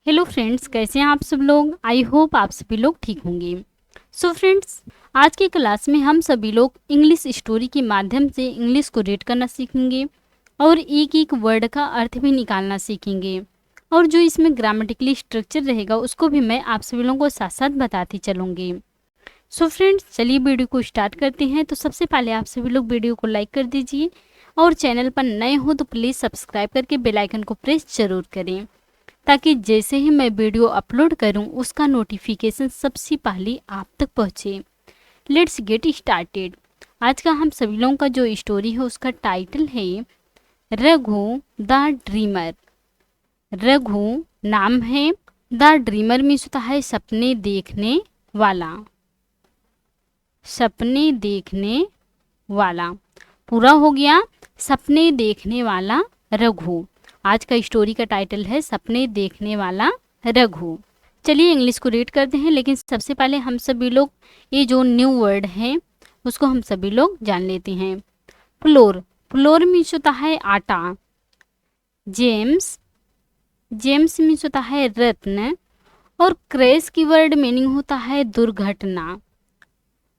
Hello friends, कैसे हैं आप सब लोग। आई होप आप सभी लोग ठीक होंगे। सो फ्रेंड्स, आज की क्लास में हम सभी लोग इंग्लिश स्टोरी के माध्यम से इंग्लिश को रीड करना सीखेंगे और एक एक वर्ड का अर्थ भी निकालना सीखेंगे। और जो इसमें ग्रामेटिकली स्ट्रक्चर रहेगा उसको भी मैं आप सभी लोगों को साथ साथ बताती चलूँगी। सो फ्रेंड्स, चलिए वीडियो को स्टार्ट करते हैं। तो सबसे पहले आप सभी लोग वीडियो को लाइक कर दीजिए और चैनल पर नए हो तो प्लीज़ सब्सक्राइब करके बेल आइकन को प्रेस जरूर करें, ताकि जैसे ही मैं वीडियो अपलोड करूं उसका नोटिफिकेशन सबसे पहले आप तक पहुंचे। Let's get started. आज का हम सभी लोगों का जो स्टोरी है उसका टाइटल है रघु द ड्रीमर। रघु नाम है, द ड्रीमर मीन्स होता है सपने देखने वाला। सपने देखने वाला पूरा हो गया, सपने देखने वाला रघु। आज का स्टोरी का टाइटल है सपने देखने वाला रघु। चलिए इंग्लिश को रीड करते हैं, लेकिन सबसे पहले हम सभी लोग ये जो न्यू वर्ड है उसको हम सभी लोग जान लेते हैं। फ्लोर, फ्लोर मीन्स होता है आटा। जेम्स, जेम्स मीन्स होता है रत्न। और क्रैश की वर्ड मीनिंग होता है दुर्घटना।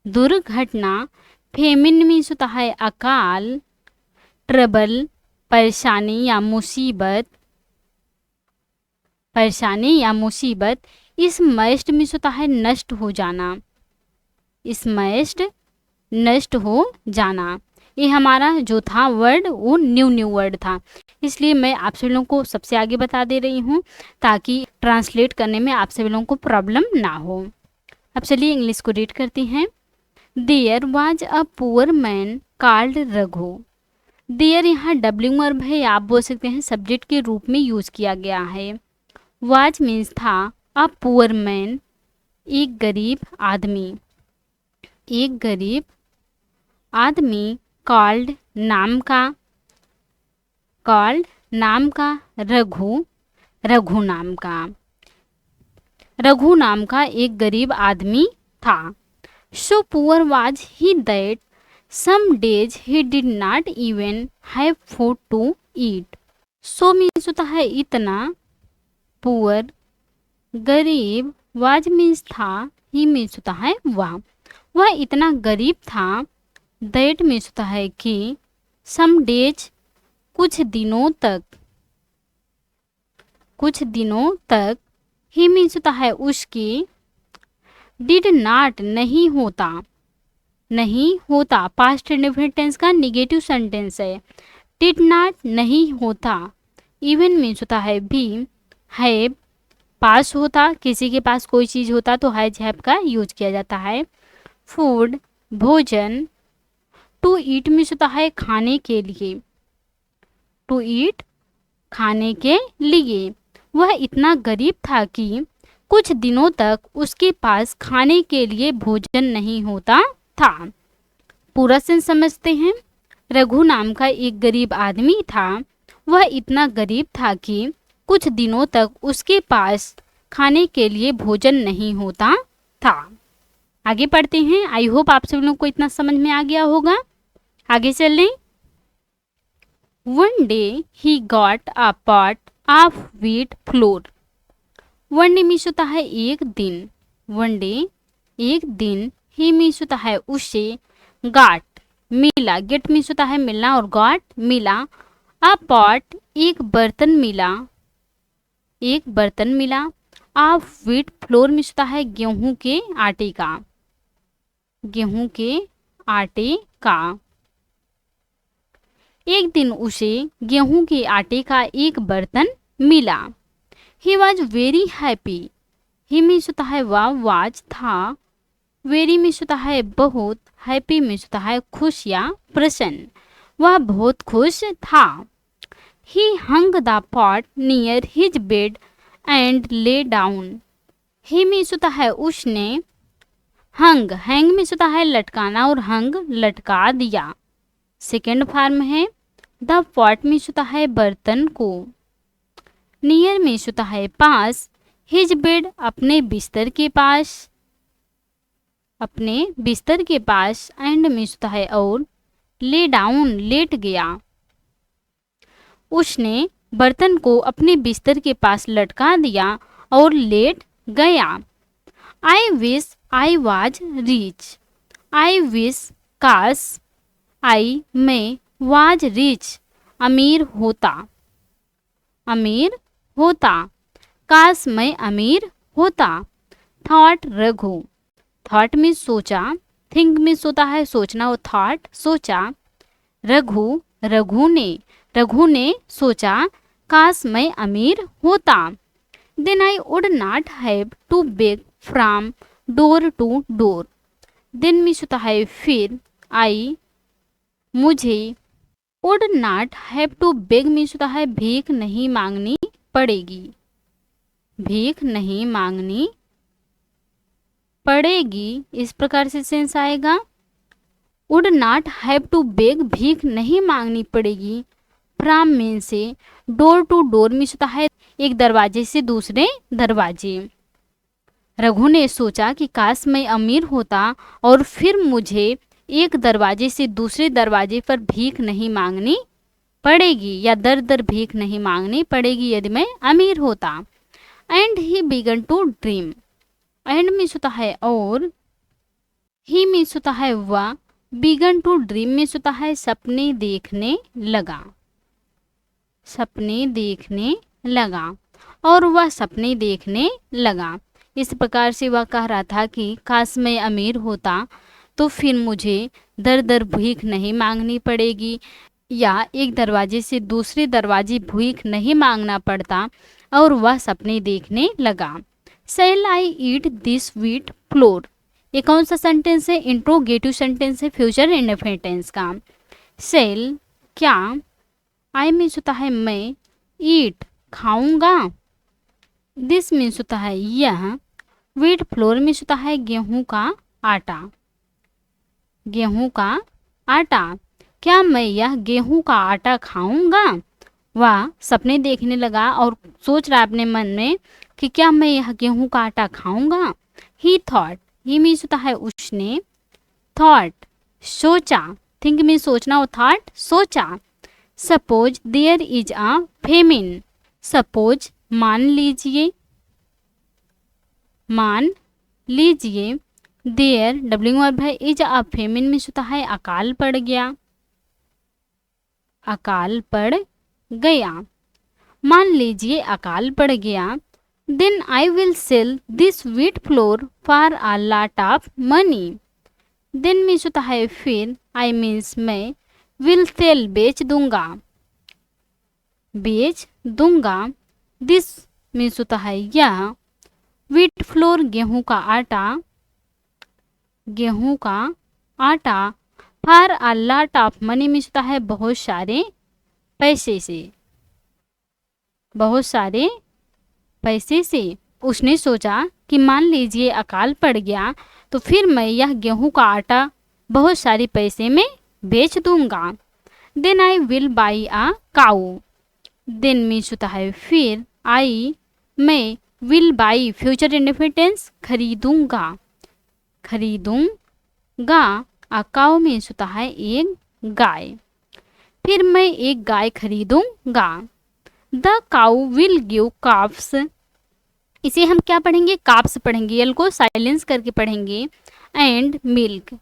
दुर्घटना। फेमिन मीन्स होता है अकाल। ट्रबल, परेशानी या मुसीबत। परेशानी या मुसीबत। इस मस्ट मीन्स होता है नष्ट हो जाना। इस मस्ट नष्ट हो जाना। ये हमारा जो था वर्ड वो न्यू वर्ड था, इसलिए मैं आप सभी लोगों को सबसे आगे बता दे रही हूँ ताकि ट्रांसलेट करने में आप सभी लोगों को प्रॉब्लम ना हो। अब चलिए इंग्लिश को रीड करते हैं। There was a poor man called Raghu. There यहाँ डब्लिंग वर्ब है, आप बोल सकते हैं सब्जेक्ट के रूप में यूज किया गया है। वाज मीन्स था, अ पुअर मैन एक गरीब आदमी। एक गरीब आदमी। कॉल्ड नाम का। कॉल्ड नाम का। रघु, रघु नाम का। रघु नाम का एक गरीब आदमी था। So poor was he that some days he did not even have food to eat. So means होता है इतना। पुअर गरीब। वाज मीन्स था। ही मीन्स होता है वह इतना गरीब था। दैट मीन्स होता है कि। सम डेज कुछ दिनों तक। कुछ दिनों तक। ही मीन्स होता है उसकी। डिड नॉट नहीं होता। नहीं होता पास्ट इंडेफिनिट टेंस का निगेटिव सेंटेंस है। डिड नॉट नहीं होता। इवन मीन्स होता है भी। हैव पास होता, किसी के पास कोई चीज़ होता तो हैज हैव का यूज किया जाता है। फूड भोजन। टू ईट मीन्स होता है खाने के लिए। टू ईट खाने के लिए। वह इतना गरीब था कि कुछ दिनों तक उसके पास खाने के लिए भोजन नहीं होता था। पूरा सेंस समझते हैं। रघु नाम का एक गरीब आदमी था। वह इतना गरीब था कि कुछ दिनों तक उसके पास खाने के लिए भोजन नहीं होता था। आगे पढ़ते हैं। आई होप आप सब लोग को इतना समझ में आ गया होगा। आगे चल लें। One day he got a pot of wheat floor. One day means होता है एक दिन। वन डे एक दिन। ही मीन्स होता है उसे। गॉट मिला। गेट मीन्स होता है मिलना और गॉट मिला। अ पॉट एक बर्तन मिला। एक बर्तन मिला। ऑफ व्हीट फ्लोर मीन्स होता है गेहूं के आटे का। गेहूं के आटे का। एक दिन उसे गेहूं के आटे का एक बर्तन मिला। He was very happy. He means होता है वह। वाज था। वेरी मीन्स होता है बहुत। हैप्पी मीन्स होता है खुश या प्रसन्न। वह बहुत खुश था। He hung the pot near his bed and lay down. He means होता है उसने। हंग, हैंग मीन्स होता है लटकाना और हंग लटका दिया। सेकेंड फॉर्म है। द पॉट मीन्स होता है बर्तन को। नियर मीन्स होता है पास। हिज बेड अपने बिस्तर के पास। अपने बिस्तर के पास। एंड मीन्स होता है और। ले डाउन लेट गया। उसने बर्तन को अपने बिस्तर के पास लटका दिया और लेट गया। I wish I was rich. I wish काश, आई मैं वाज रिच अमीर होता। अमीर होता, काश मैं अमीर होता। थॉट रघु, थॉट में सोचा, थिंक में सोता है सोचना, और थॉट सोचा। रघु, रघु ने सोचा, काश मैं अमीर होता। Then I would not have to beg from door to door. Then में सोता है फिर, आई मुझे, would not have to beg में सोता है भीख नहीं मांगनी पड़ेगी। भीख नहीं मांगनी पड़ेगी, इस प्रकार से सेंस आएगा। Would not have to beg, भीख नहीं मांगनी पड़ेगी। फ्रॉम मीन से, डोर टू डोर मीन्स होता है एक दरवाजे से दूसरे दरवाजे। रघु ने सोचा कि काश मैं अमीर होता और फिर मुझे एक दरवाजे से दूसरे दरवाजे पर भीख नहीं मांगनी पड़ेगी, या दर दर भीख नहीं मांगनी पड़ेगी यदि मैं अमीर होता। And he began to dream. And means होता है और, ही मीन्स होता है वह, बिगन टू ड्रीम मीन्स होता है सपने देखने लगा। सपने देखने लगा, और वह सपने देखने लगा। इस प्रकार से वह कह रहा था कि काश मैं अमीर होता तो फिर मुझे दर दर भीख नहीं मांगनी पड़ेगी, या एक दरवाजे से दूसरे दरवाजे भीख नहीं मांगना पड़ता, और वह सपने देखने लगा। शैल आई ईट दिस व्हीट फ्लोर। ये कौन सा सेंटेंस है? इंट्रोगेटिव सेंटेंस है फ्यूचर इंडेफिनिट टेंस का। शैल क्या, आई मीन्स होता है मैं, ईट खाऊंगा, दिस मीन्स होता है यह, व्हीट फ्लोर मीन्स होता है गेहूं का आटा। गेहूं का आटा, क्या मैं यह गेहूं का आटा खाऊंगा? वह सपने देखने लगा और सोच रहा अपने मन में कि क्या मैं यह गेहूं का आटा खाऊंगा। ही थॉट, ही मीन्स होता है उसने, थॉट सोचा, थिंक में सोचना, और थॉट सोचा। Suppose there is a famine. Suppose मान लीजिए, मान लीजिए, देयर डब्लिंग वर्ब है, इज अ फेमिन मीन्स होता है अकाल पड़ गया। अकाल पड़ गया, मान लीजिए अकाल पड़ गया। Then I will sell this wheat flour for a lot of money. Then means होता है फिर, आई मीन्स मैं, विल सेल बेच दूंगा, बेच दूंगा। दिस मीन्स होता है यह, व्हीट फ्लोर गेहूं का आटा, गेहूं का आटा, for a lot of money means होता है बहुत सारे पैसे से, बहुत सारे पैसे से। उसने सोचा कि मान लीजिए अकाल पड़ गया तो फिर मैं यह गेहूं का आटा बहुत सारे पैसे में बेच दूंगा। Then I will buy a cow. Then means होता है फिर, आई मैं, will buy future indefinite tense खरीदूंगा, खरीदूंगा। आ काऊ मीन्स होता है एक गाय, फिर मैं एक गाय खरीदूंगा। The cow will give calves. इसे हम क्या पढ़ेंगे? काप्स पढ़ेंगे, यल को साइलेंस करके पढ़ेंगे। And milk,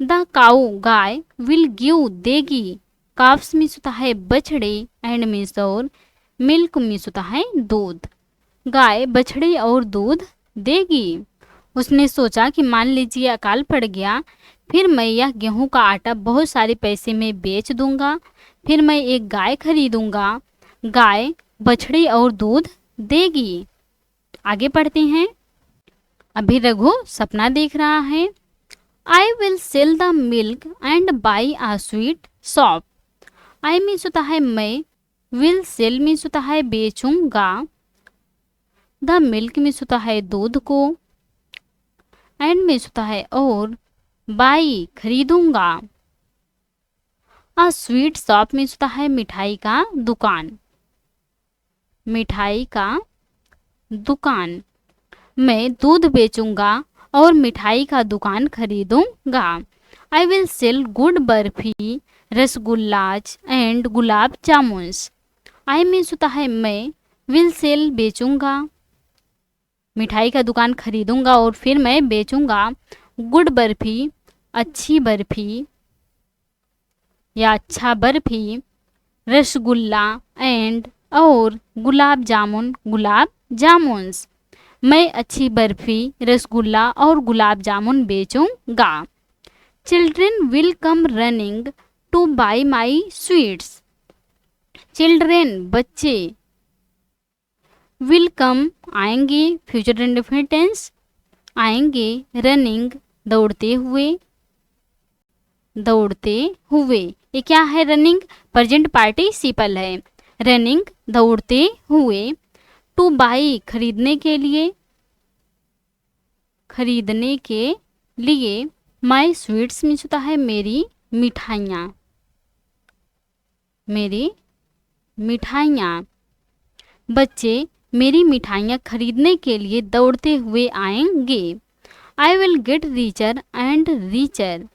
the cow guy, will give देगी, काफ्स मीन्स होता है बछड़े, एंड मीन्स और, मिल्क मीन्स होता है दूध। गाय बछड़े और दूध देगी। उसने सोचा कि मान लीजिए अकाल पड़ गया, फिर मैं यह गेहूं का आटा बहुत सारे पैसे में बेच दूंगा, फिर मैं एक गाय खरीदूंगा, गाय बछड़े और दूध देगी। आगे पढ़ते हैं। अभी रघु सपना देख रहा है। I will sell the milk and buy a sweet shop. I means होता है मैं, विल सेल मीन्स होता है बेचूंगा, द मिल्क मीन्स होता है दूध को, एंड मीन्स होता है और, बाई खरीदूंगा, अ स्वीट शॉप मीन्स होता है मिठाई का दुकान, मिठाई का दुकान। मैं दूध बेचूंगा और मिठाई का दुकान खरीदूंगा। I will sell good barfi, rasgullas and gulab jamuns. I means होता है मैं, विल सेल बेचूंगा, मिठाई का दुकान खरीदूंगा और फिर मैं बेचूंगा। गुड बर्फी, अच्छी बर्फी या अच्छा बर्फी, रसगुल्ला एंड और गुलाब जामुन, गुलाब जामुन्स। मैं अच्छी बर्फी, रसगुल्ला और गुलाब जामुन बेचूंगा। Children will come running to buy my sweets. Children बच्चे, विल कम आएंगे, फ्यूचर इंडेफिनिट टेंस आएंगे, रनिंग दौड़ते हुए, दौड़ते हुए। ये क्या है? रनिंग प्रेजेंट पार्टिसिपल है। रनिंग दौड़ते हुए, टू बाई खरीदने के लिए, खरीदने के लिए, माई स्वीट्स मीन्स होता है मेरी मिठाइयाँ, मेरी मिठाइयाँ। बच्चे मेरी मिठाइयाँ खरीदने के लिए दौड़ते हुए आएंगे। I will get richer and richer.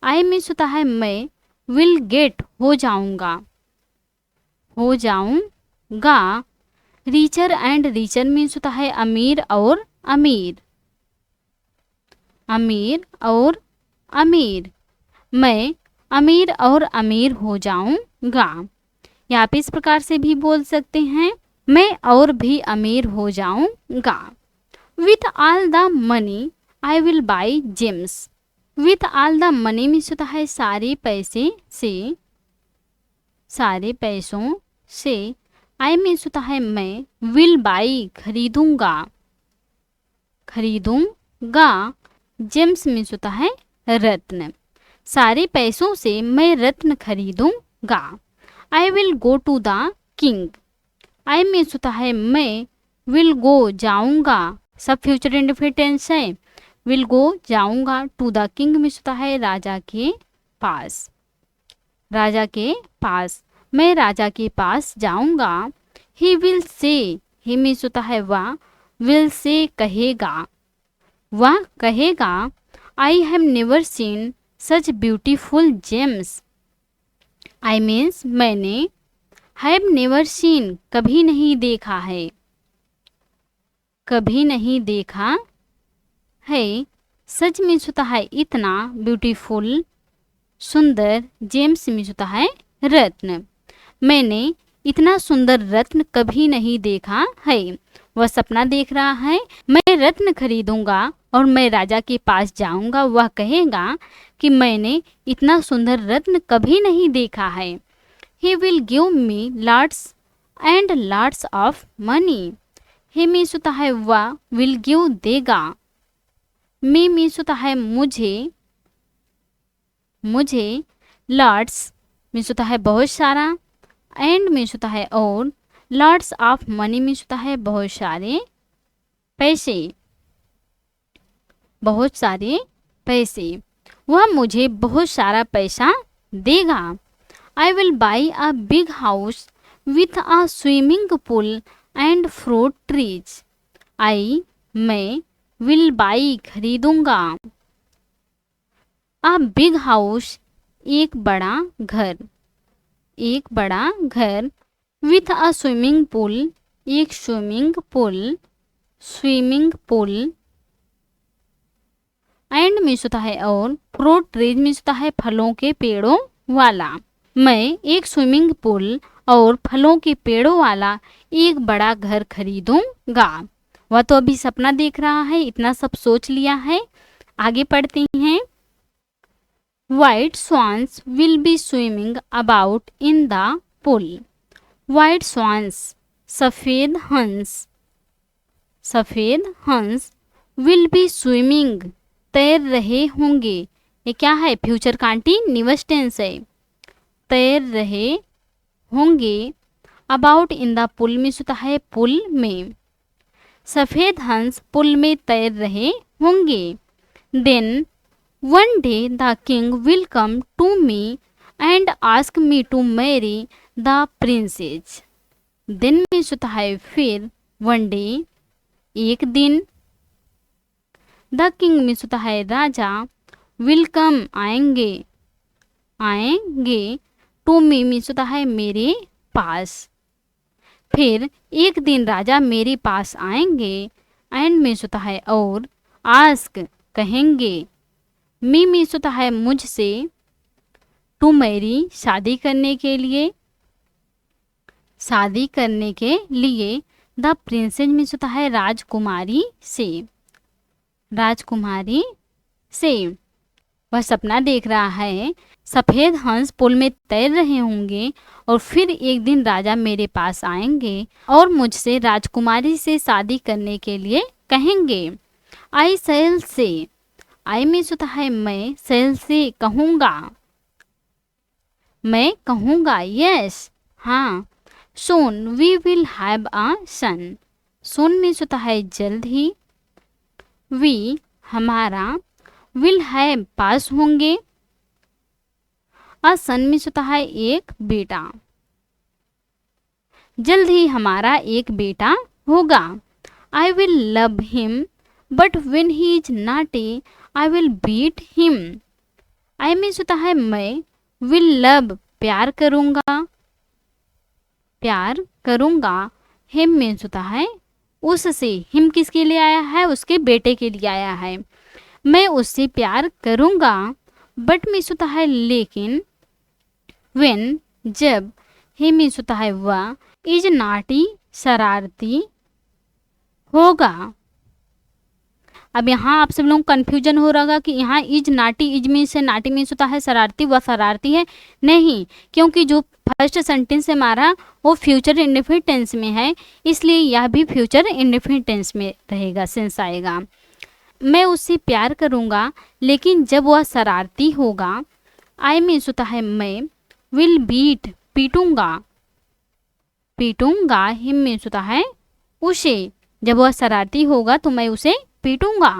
I means होता है मैं, विल गेट हो जाऊंगा, हो जाऊंगा। रिचर एंड रिचर मीन्स होता है अमीर और अमीर, अमीर और अमीर। मैं अमीर और अमीर हो जाऊंगा। या आप इस प्रकार से भी बोल सकते हैं, मैं और भी अमीर हो जाऊंगा। With all the money I will by James. With all the money means होता है सारे पैसे से, सारे पैसों से। आई मीन्स होता है मैं, विल बाई खरीदूंगा, खरीदूंगा। जेम्स मीन्स होता है रत्न। सारे पैसों से मैं रत्न खरीदूंगा। I will go to the king. I means होता है मैं, विल गो जाऊंगा, सब फ्यूचर इंडेफिनिट टेंस है। विल गो जाऊंगा, टू द किंग मीन्स होता है राजा के पास, राजा के पास। मैं राजा के पास जाऊंगा। He will say, he means होता है वह, विल से कहेगा, वह कहेगा। I have never seen such beautiful James. I means मैंने, हैव नेवर सीन कभी नहीं देखा है, कभी नहीं देखा है। सच मीन्स होता है इतना, ब्यूटीफुल सुंदर, जेम्स मीन्स होता है रत्न। मैंने इतना सुंदर रत्न कभी नहीं देखा है। वह सपना देख रहा है, मैं रत्न खरीदूंगा और मैं राजा के पास जाऊंगा। वह कहेगा कि मैंने इतना सुंदर रत्न कभी नहीं देखा है। He will give me lots and lots of money. He means होता है वह, विल गिव देगा। मी मीन्स होता है मुझे, मुझे। लॉट्स मीन्स होता है बहुत सारा, एंड मीन्स होता है और, लॉट्स ऑफ मनी मीन्स होता है बहुत सारे पैसे, बहुत सारे पैसे। वह मुझे बहुत सारा पैसा देगा। I will buy a big house with a swimming pool and fruit trees. I मैं, विल बाई खरीदूंगा। अ बिग हाउस एक बड़ा घर, एक बड़ा घर। विथ अ स्विमिंग पूल एक swimming pool, swimming pool. And means होता है और, फ्रूट ट्रीज मीन्स होता है फलों के पेड़ों वाला। मैं एक स्विमिंग पूल और फलों के पेड़ों वाला एक बड़ा घर खरीदूंगा। वह तो अभी सपना देख रहा है, इतना सब सोच लिया है। आगे पढ़ते हैं। White swans will be swimming about in the pool. White swans, सफ़ेद हंस, सफ़ेद हंस, will be swimming, तैर रहे होंगे। ये क्या है? फ्यूचर कंटीन्यूअस टेंस है। तैर रहे होंगे। About in the pool means होता है पुल में। सफ़ेद हंस पुल में तैर रहे होंगे। Then one day the king will come to me and ask me to marry the princess. दिन मीन्स होता है फिर, वन डे एक दिन। द किंग मीन्स होता है राजा, विल कम आएंगे, आएंगे। टू मी मीन्स होता है मेरे पास। फिर एक दिन राजा मेरे पास आएंगे। एंड मीन्स होता है और, आस्क कहेंगे, मी मीन्स होता है मुझसे, टू मैरी शादी करने के लिए, शादी करने के लिए, द प्रिंसेस मीन्स होता है राजकुमारी से, राजकुमारी से। वह सपना देख रहा है सफेद हंस पुल में तैर रहे होंगे और फिर एक दिन राजा मेरे पास आएंगे और मुझसे राजकुमारी से शादी करने के लिए कहेंगे। आई सैल से, आई मीन्स होता है मैं, सैल से कहूँगा, मैं कहूँगा, यस हाँ। Soon we will have a son, soon means होता है जल्द ही, वी हमारा, विल हैव पास होंगे, अ सन मीन्स होता है एक बेटा, जल्द ही हमारा एक बेटा होगा। I will love him but when he is naughty I will beat him. I means होता है मैं, विल लव प्यार करूँगा, प्यार करूँगा, हिम मीन्स होता है उससे, हिम किसके लिए आया है, उसके बेटे के लिए आया है, मैं उससे प्यार करूँगा, बट मीन्स होता है लेकिन, वेन जब, ही मीन्स होता है वह, इज नाटी शरारती होगा। अब यहाँ आप सब लोग कन्फ्यूजन हो रहा कि यहाँ इज नाटी, इज मीन्स है, नाटी मीन्स होता है शरारती, वह शरारती है, नहीं, क्योंकि जो फर्स्ट सेंटेंस है हमारा वो फ्यूचर इंडेफिनिट टेंस में है, इसलिए यह भी फ्यूचर इंडेफिनिट टेंस में रहेगा, सेंस आएगा। मैं उससे प्यार करूँगा लेकिन जब वह शरारती होगा, आई मीन्स होता है मैं, विल बीट पीटूंगा, पीटूंगा, हिम मीन्स होता है उसे, जब वह शरारती होगा तो मैं उसे पीटूंगा।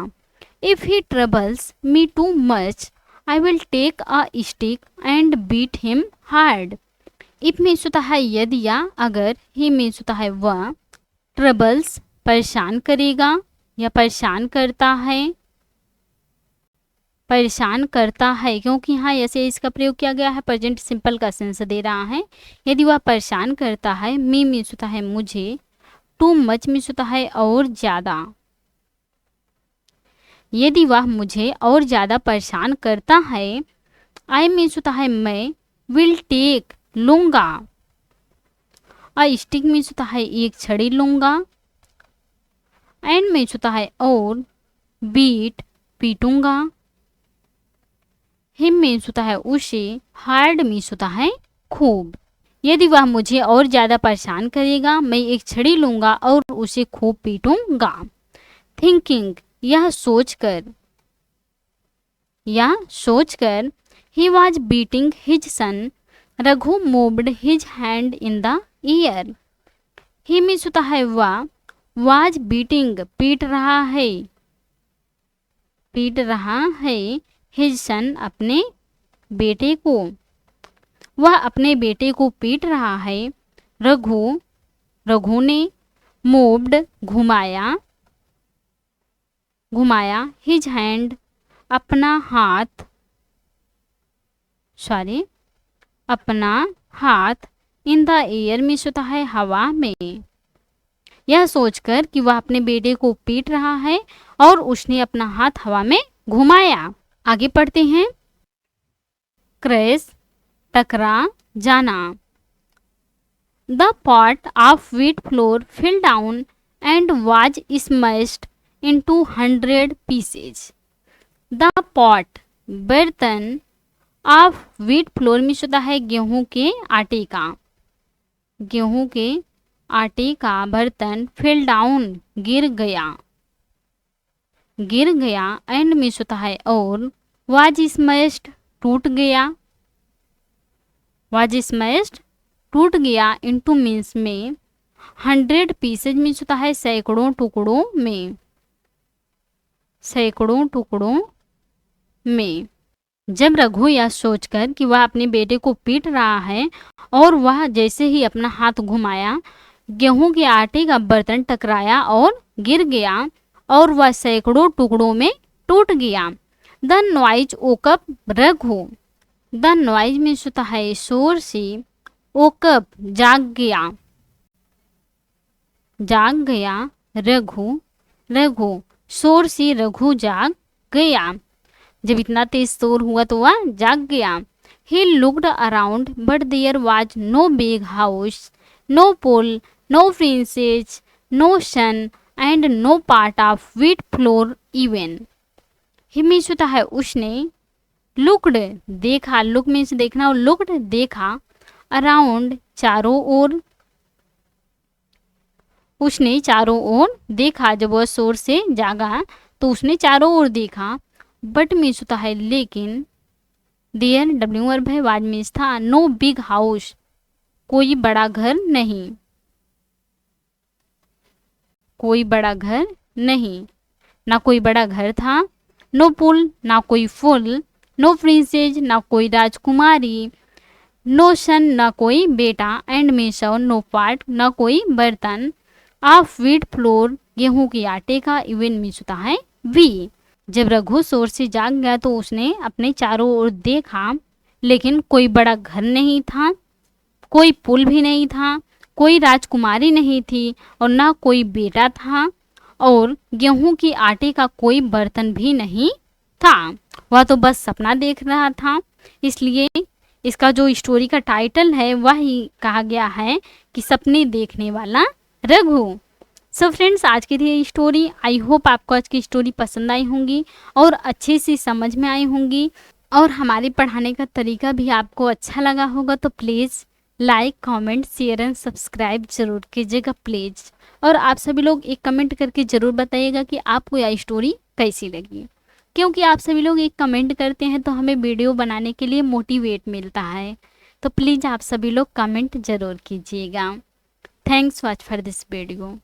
If he troubles me too much I will take a stick and beat him hard. If means होता है यदि या अगर, ही मीन्स होता है वह, ट्रबल्स परेशान करेगा या परेशान करता है, परेशान करता है, क्योंकि यहाँ ऐसे इसका प्रयोग किया गया है, प्रेजेंट सिंपल का सेंस दे रहा है। यदि वह परेशान करता है, मी मीन्स होता है मुझे, टू मच मीन्स होता है और ज़्यादा, यदि वह मुझे और ज़्यादा परेशान करता है, आई मीन्स होता है मैं, विल टेक लूँगा, अ स्टिक मीन्स होता है एक छड़ी लूँगा, एंड मीन्स होता है और, बीट पीटूंगा, हिम मीन्स होता है उसे, हार्ड मीन्स होता है खूब। यदि वह मुझे और ज़्यादा परेशान करेगा मैं एक छड़ी लूँगा और उसे खूब पीटूंगा। थिंकिंग यह सोचकर, यह सोचकर, he was beating his son, Raghu moved his hand in the year. He means होता है वह, वाज बीटिंग पीट रहा है, पीट रहा है, हिज सन अपने बेटे को, वह अपने बेटे को पीट रहा है, रघु, रघु ने, मूव्ड घुमाया, घुमाया, हिज हैंड अपना हाथ, सॉरी अपना हाथ, इन द एयर मीन्स होता है हवा में। यह सोचकर कि वह अपने बेटे को पीट रहा है और उसने अपना हाथ हवा में घुमाया। आगे पढ़ते हैं। क्रैश टकरा जाना। The pot of wheat flour fell down and was smashed into 100 pieces. The pot बर्तन ऑफ व्हीट फ्लोर में होता है गेहूं के आटे का, गेहूं के आटे का बर्तन, फिल डाउन गिर गया, गिर गया, एंड मिस होता है और, वाज स्मैश्ड टूट गया, वाज स्मैश्ड टूट गया, इनटू मीन्स में, 100 पीसेज मीन्स होता है सैकड़ों टुकड़ों में, सैकड़ों टुकड़ों में। जब रघु यह सोचकर कि वह अपने बेटे को पीट रहा है और वह जैसे ही अपना हाथ घुमाया, गेहूं के आटे का बर्तन टकराया और गिर गया और वह सैकड़ों टुकड़ों में टूट गया। The noise woke up Raghu. The noise में होता है शोर से, ओकअप जाग गया, जाग गया, रघु, रघु, शोर से रघु जाग गया। जब इतना तेज शोर हुआ तो वह जाग गया। He looked around, but there was no big house, no pole, no fences, no sun, and no part of wheat floor even. He means होता है उसने, looked देखा, look means देखना, और looked देखा, around चारों ओर, उसने चारों ओर देखा। जब वह शोर से जागा तो उसने चारों ओर देखा। बट मीन्स होता है लेकिन, देयर डब्ल्यू वर्ब है, वाज मीन्स था, नो बिग हाउस कोई बड़ा घर नहीं, कोई बड़ा घर नहीं, ना कोई बड़ा घर था। नो पुल ना कोई फुल, नो प्रिंसेस ना कोई राजकुमारी, नो सन ना कोई बेटा, एंड मीन्स नो पार्ट ना कोई बर्तन, ऑफ व्हीट फ्लोर गेहूं के आटे का, इवन मीन्स होता है भी। जब रघु शोर से जाग गया तो उसने अपने चारों ओर देखा, लेकिन कोई बड़ा घर नहीं था, कोई पुल भी नहीं था, कोई राजकुमारी नहीं थी, और ना कोई बेटा था, और गेहूं के आटे का कोई बर्तन भी नहीं था। वह तो बस सपना देख रहा था। इसलिए इसका जो स्टोरी का टाइटल है वह ही कहा गया है कि सपने देखने वाला रघु। सो फ्रेंड्स, आज की थी स्टोरी। आई होप आपको आज की स्टोरी पसंद आई होंगी और अच्छे से समझ में आई होंगी, और हमारे पढ़ाने का तरीका भी आपको अच्छा लगा होगा। तो please like, comment, share and subscribe जरूर कीजिएगा प्लीज़। और आप सभी लोग एक कमेंट करके ज़रूर बताइएगा कि आपको यह स्टोरी कैसी लगी, क्योंकि आप सभी लोग एक कमेंट करते हैं तो हमें वीडियो बनाने के लिए मोटिवेट मिलता है। तो प्लीज़ आप सभी लोग कमेंट ज़रूर कीजिएगा। Thanks watch for this video.